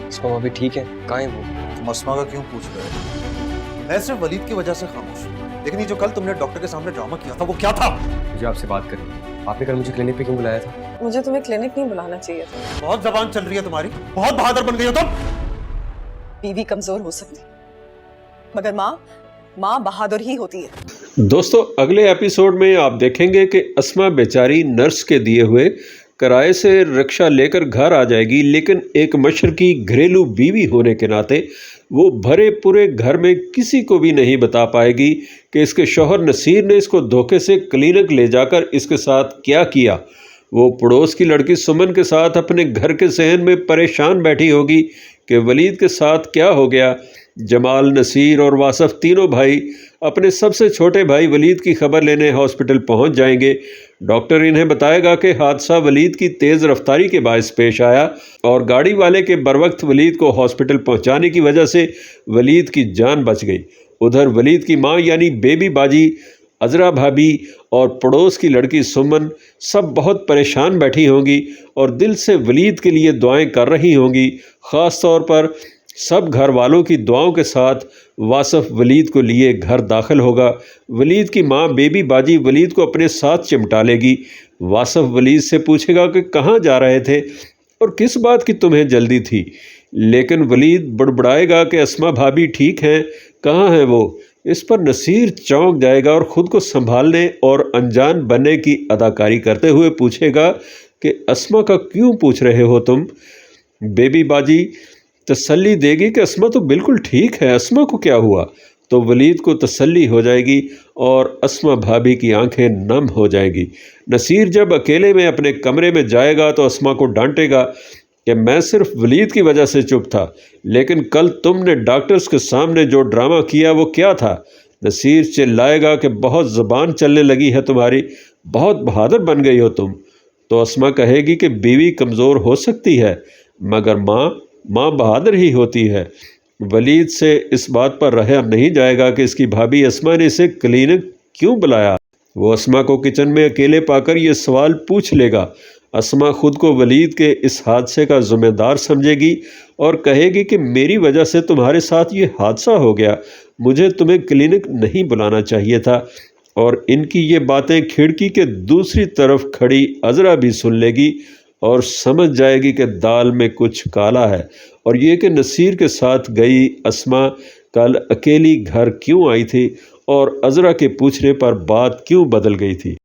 اسما بھابھی ٹھیک ہے؟ کہاں ہے وہ؟ تم اسما کا کیوں پوچھ رہے ہو؟ میں صرف ولید کی وجہ سے خاموش ہوں، لیکن یہ جو کل تم نے ڈاکٹر کے سامنے ڈرامہ کیا تھا وہ کیا تھا؟ مجھے آپ سے بات کرنی ہے۔ آپ نے کل مجھے کلینک پہ کیوں بلایا تھا؟ مجھے تمہیں کلینک نہیں بلانا چاہیے تھا۔ بہت زبان چل رہی ہے تمہاری، بہت بہادر بن گئی ہو تم۔ بیوی کمزور ہو سکتی مگر ماں بہادر ہی ہوتی ہے۔ دوستو اگلے ایپیسوڈ میں آپ دیکھیں گے کہ اسما بیچاری نرس کے دیے ہوئے کرائے سے رکشہ لے کر گھر آ جائے گی، لیکن ایک مشرقی گھریلو بیوی ہونے کے ناطے وہ بھرے پورے گھر میں کسی کو بھی نہیں بتا پائے گی کہ اس کے شوہر نصیر نے اس کو دھوکے سے کلینک لے جا کر اس کے ساتھ کیا کیا۔ وہ پڑوس کی لڑکی سمن کے ساتھ اپنے گھر کے صحن میں پریشان بیٹھی ہوگی کہ ولید کے ساتھ کیا ہو گیا۔ جمال، نصیر اور واصف تینوں بھائی اپنے سب سے چھوٹے بھائی ولید کی خبر لینے ہاسپٹل پہنچ جائیں گے۔ ڈاکٹر انہیں بتائے گا کہ حادثہ ولید کی تیز رفتاری کے باعث پیش آیا اور گاڑی والے کے بروقت ولید کو ہاسپٹل پہنچانے کی وجہ سے ولید کی جان بچ گئی۔ ادھر ولید کی ماں یعنی بیبی باجی، عذرا بھابھی اور پڑوس کی لڑکی سمن سب بہت پریشان بیٹھی ہوں گی اور دل سے ولید کے لیے دعائیں کر رہی ہوں گی۔ خاص طور پر سب گھر والوں کی دعاؤں کے ساتھ واصف ولید کو لیے گھر داخل ہوگا۔ ولید کی ماں بیبی باجی ولید کو اپنے ساتھ چمٹا لے گی۔ واصف ولید سے پوچھے گا کہ کہاں جا رہے تھے اور کس بات کی تمہیں جلدی تھی، لیکن ولید بڑبڑائے گا کہ اسما بھابھی ٹھیک ہیں، کہاں ہیں وہ۔ اس پر نصیر چونک جائے گا اور خود کو سنبھالنے اور انجان بننے کی اداکاری کرتے ہوئے پوچھے گا کہ اسما کا کیوں پوچھ رہے ہو تم؟ بیبی باجی تسلی دے گی کہ اسما تو بالکل ٹھیک ہے، اسما کو کیا ہوا؟ تو ولید کو تسلی ہو جائے گی اور اسما بھابھی کی آنکھیں نم ہو جائیں گی۔ نصیر جب اکیلے میں اپنے کمرے میں جائے گا تو اسما کو ڈانٹے گا کہ میں صرف ولید کی وجہ سے چپ تھا، لیکن کل تم نے ڈاکٹرز کے سامنے جو ڈرامہ کیا وہ کیا تھا؟ نصیر چلائے گا کہ بہت زبان چلنے لگی ہے تمہاری، بہت بہادر بن گئی ہو تم۔ تو اسما کہے گی کہ بیوی کمزور ہو سکتی ہے مگر ماں بہادر ہی ہوتی ہے۔ ولید سے اس بات پر رہا نہیں جائے گا کہ اس کی بھابھی اسما نے اسے کلینک کیوں بلایا۔ وہ اسما کو کچن میں اکیلے پا کر یہ سوال پوچھ لے گا۔ اسما خود کو ولید کے اس حادثے کا ذمہ دار سمجھے گی اور کہے گی کہ میری وجہ سے تمہارے ساتھ یہ حادثہ ہو گیا، مجھے تمہیں کلینک نہیں بلانا چاہیے تھا۔ اور ان کی یہ باتیں کھڑکی کے دوسری طرف کھڑی عذرا بھی سن لے گی اور سمجھ جائے گی کہ دال میں کچھ کالا ہے، اور یہ کہ نصیر کے ساتھ گئی اسما کل اکیلی گھر کیوں آئی تھی اور عذرا کے پوچھنے پر بات کیوں بدل گئی تھی۔